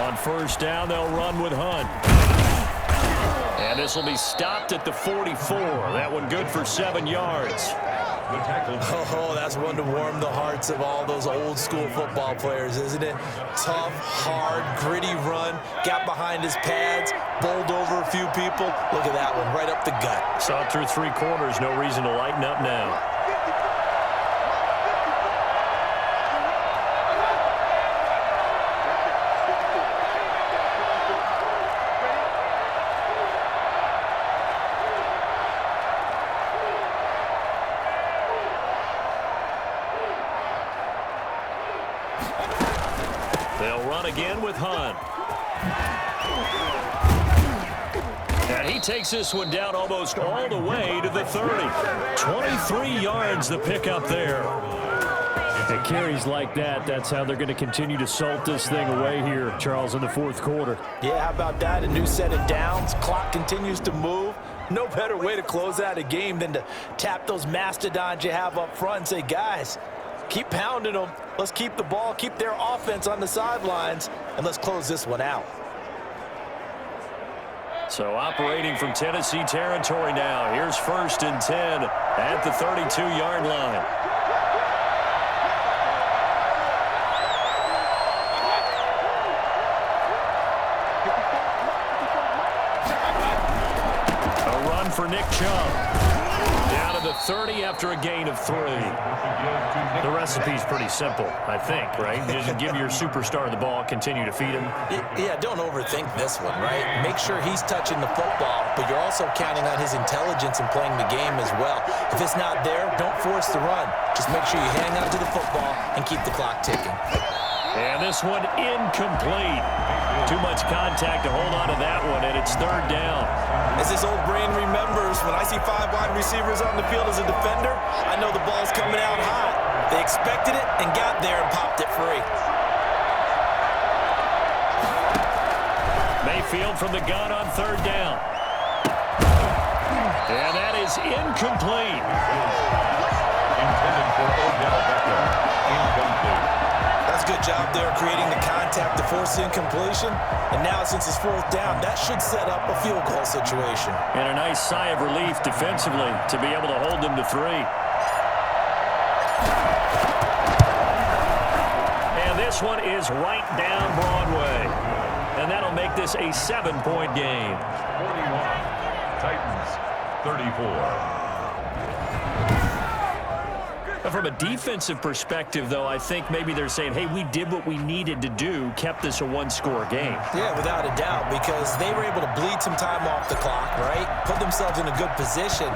On first down, they'll run with Hunt. And this will be stopped at the 44. That one good for 7 yards. Oh, that's one to warm the hearts of all those old school football players, isn't it? Tough, hard, gritty run, got behind his pads, bowled over a few people. Look at that one, right up the gut. Saw it through 3 quarters, no reason to lighten up now. They'll run again with Hunt. And he takes this one down almost all the way to the 30. 23 yards the pickup there. At carries like that, that's how they're going to continue to salt this thing away here, Charles, in the 4th quarter. Yeah, how about that? A new set of downs. Clock continues to move. No better way to close out a game than to tap those mastodons you have up front and say, guys, keep pounding them. Let's keep the ball, keep their offense on the sidelines, and let's close this one out. So operating from Tennessee territory now. Here's 1st and 10 at the 32-yard line. A run for Nick Chubb. Down to the 30 after a gain of 3. The recipe's pretty simple, I think, right? Just give your superstar the ball, continue to feed him. Yeah, don't overthink this one, right? Make sure he's touching the football, but you're also counting on his intelligence in playing the game as well. If it's not there, don't force the run. Just make sure you hang on to the football and keep the clock ticking. And this one incomplete. Too much contact to hold on to that one, and it's third down. As this old brain remembers, when I see 5 wide receivers on the field as a defender, I know the ball's coming out hot. They expected it and got there and popped it free. Mayfield from the gun on third down. And that is incomplete. Intended for Odell Beckham. Incomplete. That's a good job there creating the contact to force incompletion. And now since it's fourth down, that should set up a field goal situation. And a nice sigh of relief defensively to be able to hold them to 3. And this one is right down Broadway. And that'll make this a 7-point game. 41. Titans 34. From a defensive perspective, though, I think maybe they're saying, hey, we did what we needed to do, kept this a one-score game. Yeah, without a doubt, because they were able to bleed some time off the clock, right? Put themselves in a good position,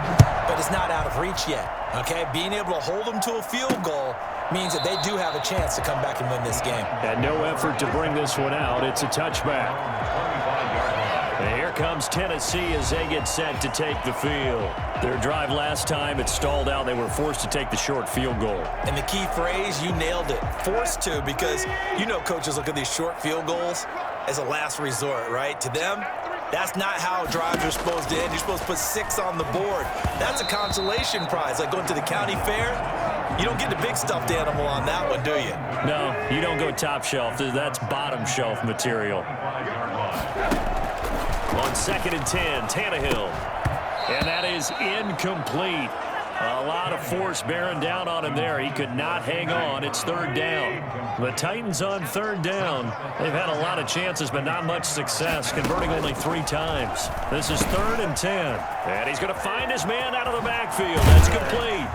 but it's not out of reach yet, okay? Being able to hold them to a field goal means that they do have a chance to come back and win this game. And no effort to bring this one out. It's a touchback. And here comes Tennessee as they get set to take the field. Their drive last time, it stalled out. They were forced to take the short field goal. And the key phrase, you nailed it, forced to, because you know coaches look at these short field goals as a last resort, right? To them, that's not how drives are supposed to end. You're supposed to put 6 on the board. That's a consolation prize, like going to the county fair. You don't get the big stuffed animal on that one, do you? No, you don't go top shelf. That's bottom shelf material. On 2nd and 10, Tannehill. And that is incomplete. A lot of force bearing down on him there. He could not hang on. It's third down. The Titans on third down. They've had a lot of chances, but not much success, converting only 3 times. This is 3rd and 10. And he's going to find his man out of the backfield. That's complete.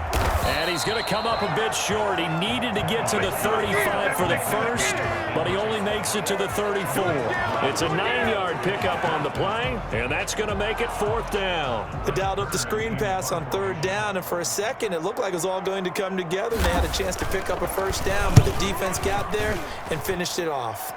And he's going to come up a bit short. He needed to get to the 35 for the first, but he only makes it to the 34. It's a 9-yard pickup on the play, and that's going to make it 4th down. They dialed up the screen pass on 3rd down, and for a second, it looked like it was all going to come together. They had a chance to pick up a first down, but the defense got there and finished it off.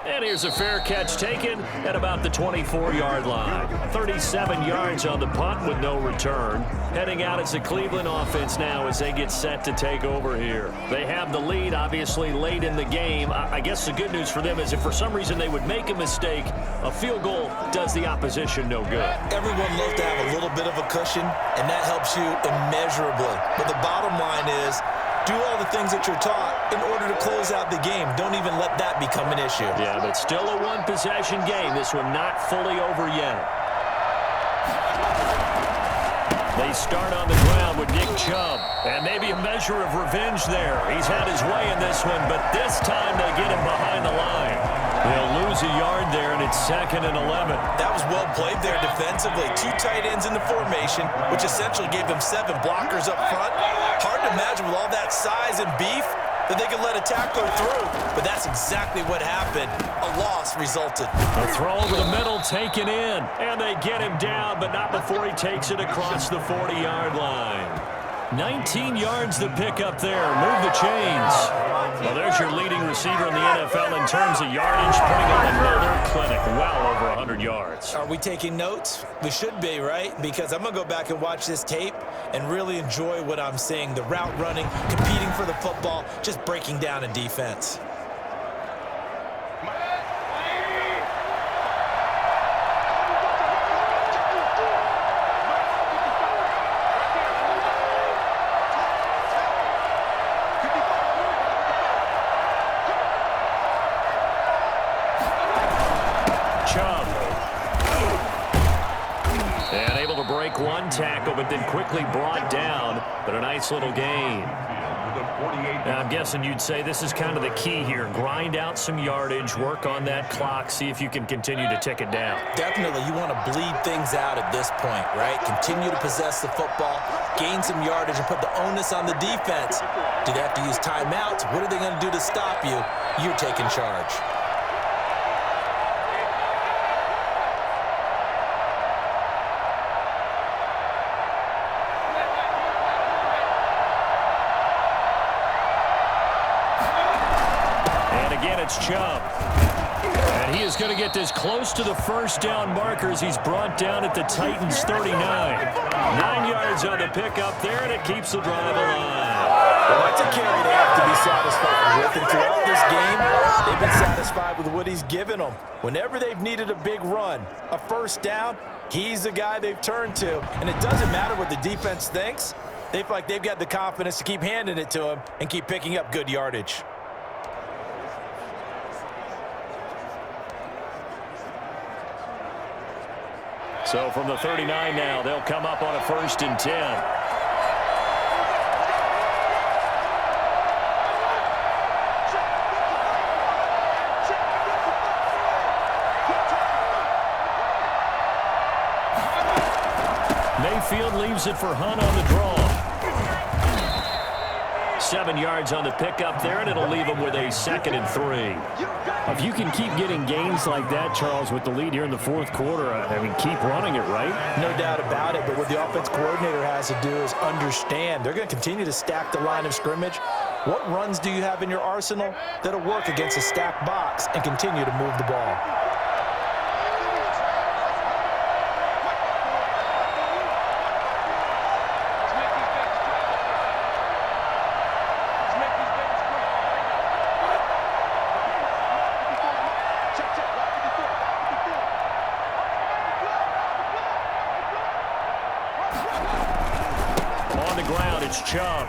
And here's a fair catch taken at about the 24-yard line. 37 yards on the punt with no return. Heading out as the Cleveland offense now as they get set to take over here. They have the lead, obviously, late in the game. I guess the good news for them is if for some reason they would make a mistake, a field goal does the opposition no good. Everyone loves to have a little bit of a cushion, and that helps you immeasurably. But the bottom line is, do all the things that you're taught in order to close out the game. Don't even let that become an issue. Yeah, but still a one-possession game. This one not fully over yet. They start on the ground with Nick Chubb. And maybe a measure of revenge there. He's had his way in this one, but this time they get him behind the line. They'll lose a yard there, and it's 2nd and 11. That was well played there defensively. 2 tight ends in the formation, which essentially gave them 7 blockers up front. Hard to imagine with all that size and beef that they could let a tackler through. But that's exactly what happened. A loss resulted. A throw over the middle taken in, and they get him down, but not before he takes it across the 40-yard line. 19 yards to pick up there. Move the chains. Well, there's your leading receiver in the NFL in terms of yardage, putting on another clinic, well over 100 yards. Are we taking notes? We should be, right? Because I'm going to go back and watch this tape and really enjoy what I'm seeing. The route running, competing for the football, just breaking down a defense. One tackle, but then quickly brought down, but a nice little gain. Now, I'm guessing you'd say this is kind of the key here. Grind out some yardage, work on that clock, see if you can continue to tick it down. Definitely, you want to bleed things out at this point, right? Continue to possess the football, gain some yardage, and put the onus on the defense. Do they have to use timeouts? What are they going to do to stop you? You're taking charge. it's Chubb. And he is going to get this close to the first down markers. He's brought down at the Titans' 39. 9 yards on the pickup there, and it keeps the drive alive. Well, that's a carry they have to be satisfied with. And throughout this game, they've been satisfied with what he's given them. Whenever they've needed a big run, a first down, he's the guy they've turned to. And it doesn't matter what the defense thinks. They feel like they've got the confidence to keep handing it to him and keep picking up good yardage. So from the 39 now, they'll come up on a 1st and 10. Mayfield leaves it for Hunt on the draw. 7 yards on the pickup there, and it'll leave him with a 2nd and 3. If you can keep getting gains like that, Charles, with the lead here in the 4th quarter, I mean, keep running it, right? No doubt about it, but what the offense coordinator has to do is understand. They're going to continue to stack the line of scrimmage. What runs do you have in your arsenal that'll work against a stacked box and continue to move the ball? Chubb.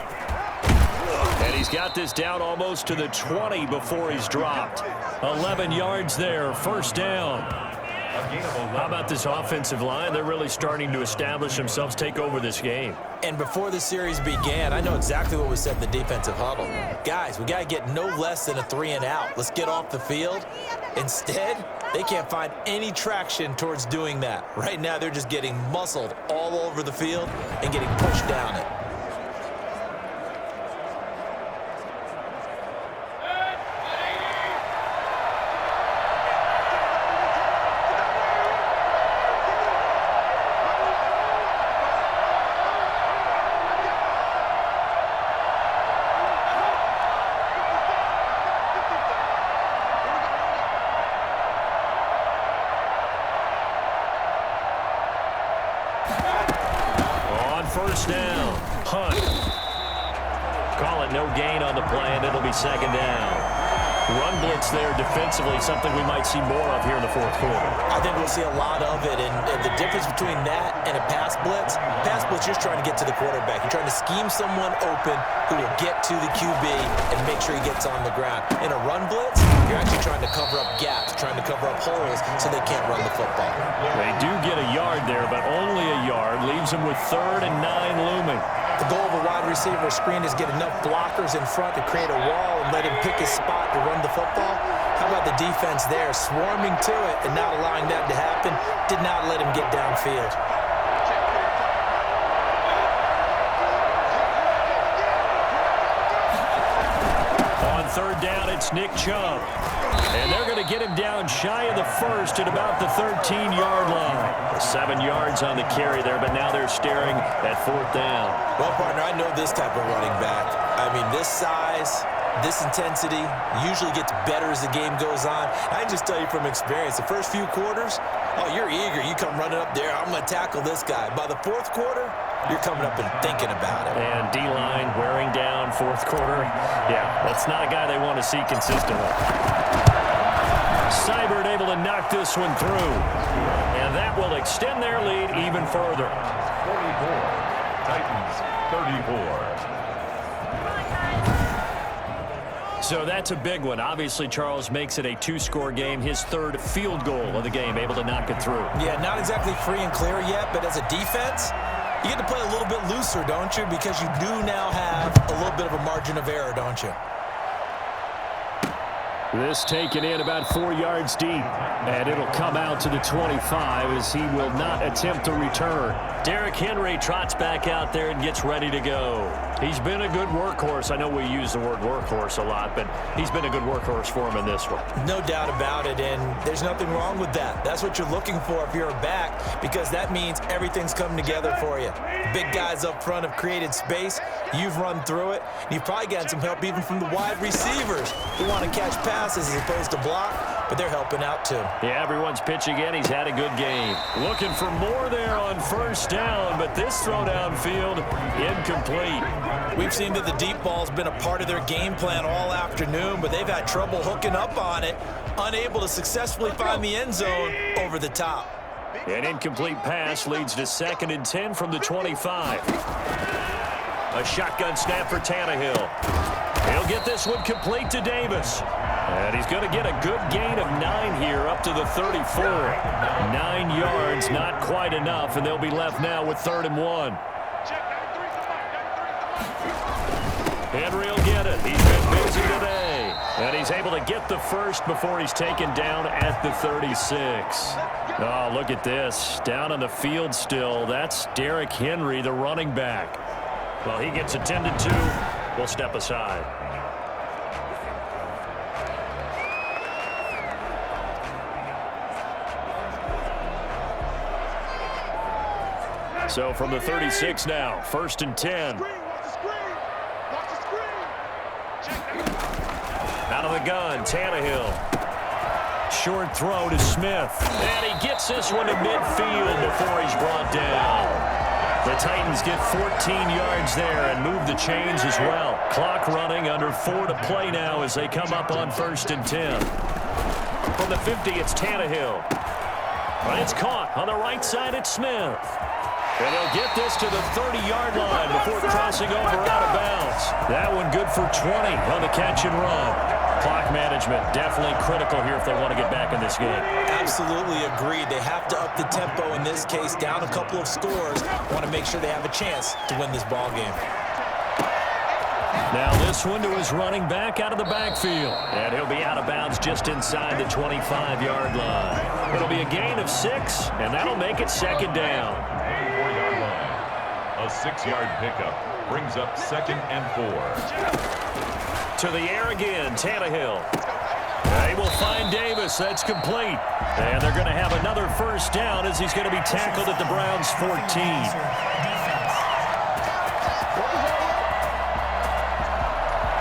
And he's got this down almost to the 20 before he's dropped. 11 yards there, 1st down. How about this offensive line? They're really starting to establish themselves, take over this game. And before the series began, I know exactly what was said in the defensive huddle. Guys, we got to get no less than a 3 and out. Let's get off the field. Instead, they can't find any traction towards doing that. Right now, they're just getting muscled all over the field and getting pushed down it. First down, Hunt. Call it no gain on the play, and it'll be 2nd down. Run blitz there defensively, something we might see more of here in the 4th quarter. I think we'll see a lot of it, and the difference between that and a pass blitz, you're just trying to get to the quarterback. You're trying to scheme someone open who will get to the QB and make sure he gets on the ground. In a run blitz, you're actually trying to cover up gaps, trying to cover up holes so they can't run the football. They do get a yard there, but only a yard. Leaves them with 3rd and 9 looming. The goal of a wide receiver screen is get enough blockers in front to create a wall and let him pick his spot to run the football. How about the defense there, swarming to it and not allowing that to happen? Did not let him get downfield. On 3rd down, it's Nick Chubb. And they're going to get him down shy of the 1st at about the 13-yard line. 7 yards on the carry there, but now they're staring at 4th down. Well, partner, I know this type of running back. I mean, this size, this intensity usually gets better as the game goes on. I can just tell you from experience, the first few quarters, oh, you're eager. You come running up there, I'm going to tackle this guy. By the 4th quarter, you're coming up and thinking about it. And D-line wearing down 4th quarter. Yeah, that's not a guy they want to see consistently. Seibert able to knock this one through. And that will extend their lead even further. 44. Titans, 34. So that's a big one. Obviously, Charles makes it a 2-score game. His 3rd field goal of the game, able to knock it through. Yeah, not exactly free and clear yet, but as a defense, you get to play a little bit looser, don't you? Because you do now have a little bit of a margin of error, don't you? This taken in about 4 yards deep, and it'll come out to the 25 as he will not attempt to return. Derrick Henry trots back out there and gets ready to go. He's been a good workhorse. I know we use the word workhorse a lot, but he's been a good workhorse for him in this one. No doubt about it, and there's nothing wrong with that. That's what you're looking for if you're a back, because that means everything's coming together for you. Big guys up front have created space. You've run through it. You've probably gotten some help even from the wide receivers who want to catch passes. passes as opposed to block, but they're helping out too. Yeah, everyone's pitching in. He's had a good game. Looking for more there on first down, but this throw downfield, incomplete. We've seen that the deep ball's been a part of their game plan all afternoon, but they've had trouble hooking up on it, unable to successfully find the end zone over the top. An incomplete pass leads to 2nd and 10 from the 25. A shotgun snap for Tannehill. He'll get this one complete to Davis. And he's going to get a good gain of 9 here up to the 34. 9 yards, not quite enough, and they'll be left now with 3rd and 1. Henry will get it. He's been busy today. And he's able to get the first before he's taken down at the 36. Oh, look at this. Down on the field still. That's Derrick Henry, the running back. Well, he gets attended to. We'll step aside. So from the 36 now, 1st and 10. Out of the gun, Tannehill. Short throw to Smith. And he gets this one to midfield before he's brought down. The Titans get 14 yards there and move the chains as well. Clock running, under 4 to play now as they come up on 1st and 10. From the 50, it's Tannehill. But it's caught on the right side. It's Smith. And he'll get this to the 30-yard line before crossing over out of bounds. That one good for 20 on the catch and run. Clock management definitely critical here if they want to get back in this game. Absolutely agreed. They have to up the tempo in this case, down a couple of scores. Want to make sure they have a chance to win this ball game. Now this one to his running back out of the backfield. And he'll be out of bounds just inside the 25-yard line. It'll be a gain of 6, and that'll make it 2nd down. 4-yard line. A 6-yard pickup brings up 2nd and 4. To the air again, Tannehill. They will find Davis. That's complete. And they're going to have another first down as he's going to be tackled at the Browns' 14.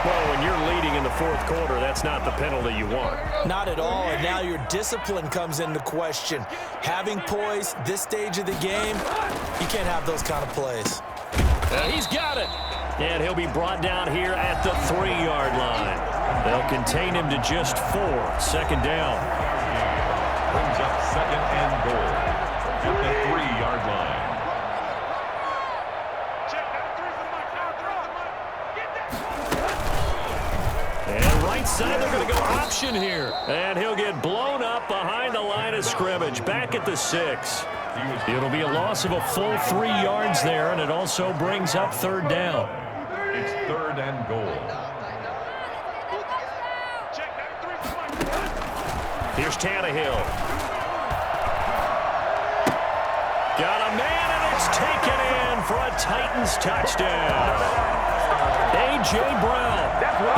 Well, when you're leading in the 4th quarter, that's not the penalty you want. Not at all, and now your discipline comes into question. Having poise this stage of the game, you can't have those kind of plays. He's got it. And he'll be brought down here at the 3-yard line. They'll contain him to just 4. 2nd down. Brings up 2nd and goal at the 3-yard line. And right side, they're going to go option here. And he'll get blown up behind the line of scrimmage. Back at the 6. It'll be a loss of a full 3 yards there, and it also brings up 3rd down. It's 3rd and goal. Here's Tannehill. Got a man, and it's taken in for a Titans touchdown. A.J. Brown,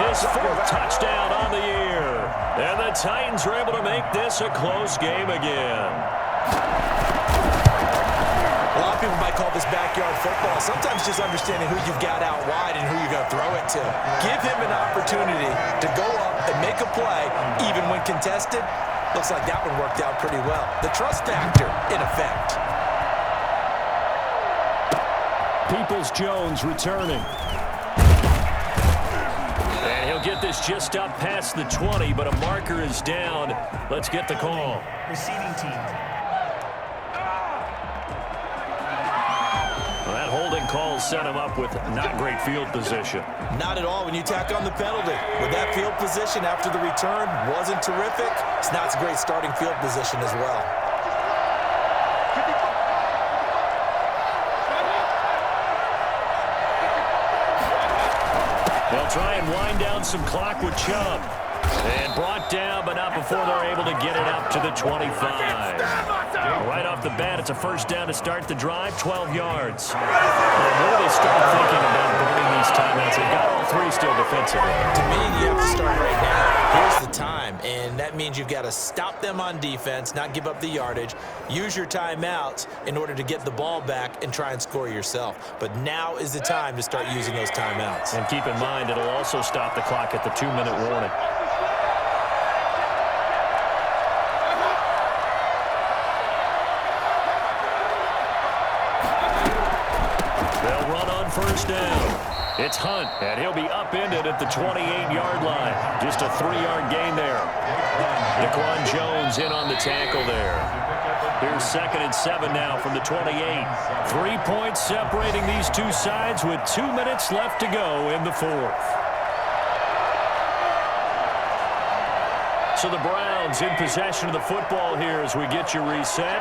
his 4th touchdown on the year. And the Titans are able to make this a close game again. A lot of people might call this backyard football. Sometimes just understanding who you've got out wide and who you're going to throw it to. Give him an opportunity to go up and make a play, even when contested. Looks like that one worked out pretty well. The trust factor, in effect. Peoples-Jones returning. And he'll get this just up past the 20, but a marker is down. Let's get the call. Receiving team. That holding call set him up with not great field position. Not at all when you tack on the penalty. With that field position after the return wasn't terrific, it's not a great starting field position as well. They'll try and wind down some clock with Chubb. And brought down, but not before they're able to get it up to the 25. Right off the bat, it's a first down to start the drive, 12 yards. Well, where do they start thinking about burning these timeouts? They've got all 3 still defensively. To me, you have to start right now. Here's the time, and that means you've got to stop them on defense, not give up the yardage, use your timeouts in order to get the ball back and try and score yourself. But now is the time to start using those timeouts. And keep in mind, it'll also stop the clock at the 2-minute warning. first down. It's Hunt, and he'll be upended at the 28-yard line. Just a 3-yard gain there. Daquan Jones in on the tackle there. Here's 2nd and 7 now from the 28. 3 points separating these two sides with 2 minutes left to go in the fourth. So the Browns in possession of the football here as we get you reset.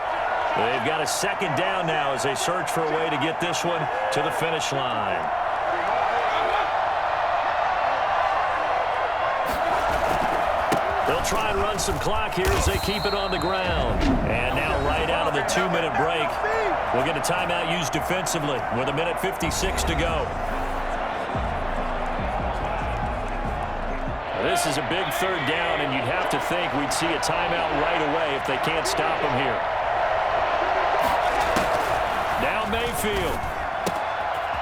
They've got a 2nd down now as they search for a way to get this one to the finish line. They'll try and run some clock here as they keep it on the ground. And now right out of the 2-minute break, we'll get a timeout used defensively with 1:56 to go. This is a big 3rd down, and you'd have to think we'd see a timeout right away if they can't stop them here. Now Mayfield.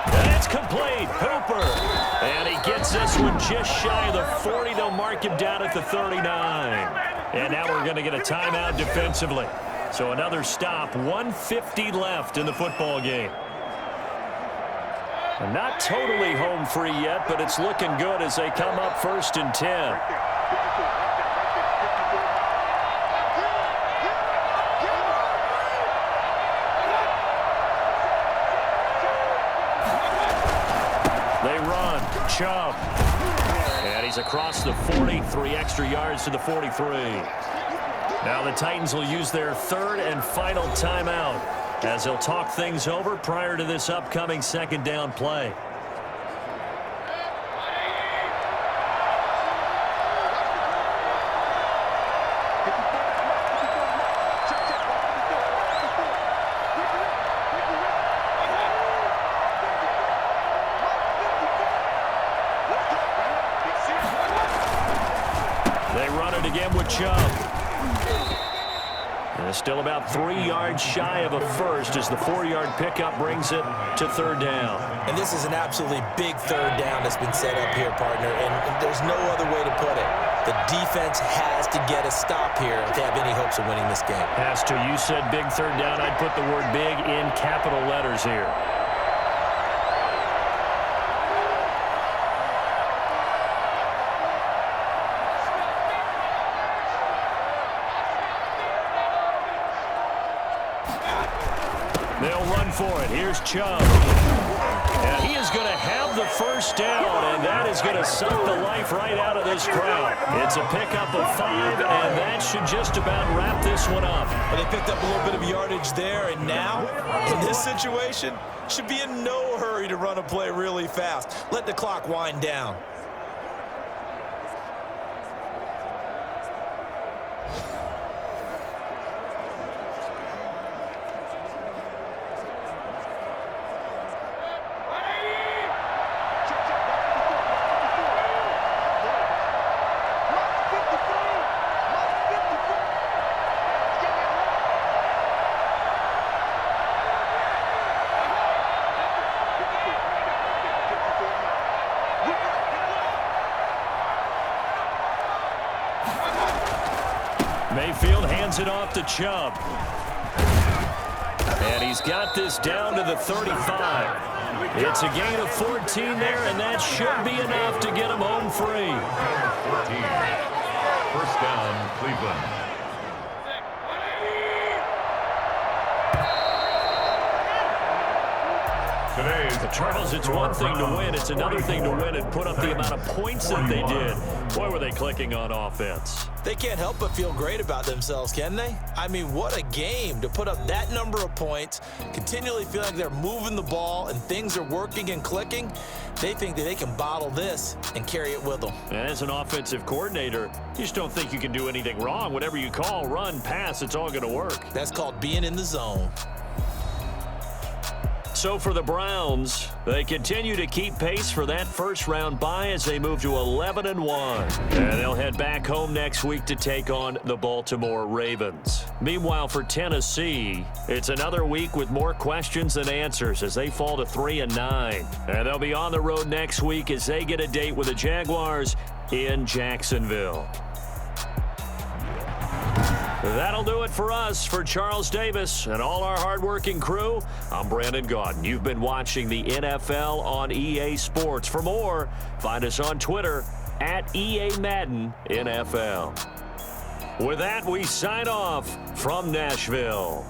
And it's complete. Hooper. And he gets this one just shy of the 40. They'll mark him down at the 39. And now we're going to get a timeout defensively. So another stop. 1:50 left in the football game. And not totally home free yet, but it's looking good as they come up 1st and 10. They run. Chubb. And he's across the 40. 3 extra yards to the 43. Now the Titans will use their 3rd and final timeout as they'll talk things over prior to this upcoming 2nd down play. They run it again with Chubb. And still about 3 yards shy of a first as the 4-yard pickup brings it to 3rd down. And this is an absolutely big 3rd down that's been set up here, partner, and there's no other way to put it. The defense has to get a stop here if they have any hopes of winning this game. Has to. You said big 3rd down. I'd put the word big in capital letters here. They'll run for it. Here's Chubb. And he is going to have the first down, and that is going to suck the life right out of this crowd. It's a pickup of 5, and that should just about wrap this one up. Well, they picked up a little bit of yardage there, and now, in this situation, should be in no hurry to run a play really fast. Let the clock wind down. Mayfield hands it off to Chubb. And he's got this down to the 35. It's a gain of 14 there, and that should be enough to get him home free. 14. First down, Cleveland. Charles, it's one thing to win. It's another thing to win and put up the amount of points that they did. Boy, were they clicking on offense. They can't help but feel great about themselves, can they? I mean, what a game to put up that number of points, continually feel like they're moving the ball and things are working and clicking. They think that they can bottle this and carry it with them. And as an offensive coordinator, you just don't think you can do anything wrong. Whatever you call, run, pass, it's all going to work. That's called being in the zone. So for the Browns, they continue to keep pace for that first-round bye as they move to 11-1. And they'll head back home next week to take on the Baltimore Ravens. Meanwhile, for Tennessee, it's another week with more questions than answers as they fall to 3-9. And they'll be on the road next week as they get a date with the Jaguars in Jacksonville. That'll do it for us. For Charles Davis and all our hardworking crew, I'm Brandon Gaudin. You've been watching the NFL on EA Sports. For more, find us on Twitter at EA Madden NFL. With that, we sign off from Nashville.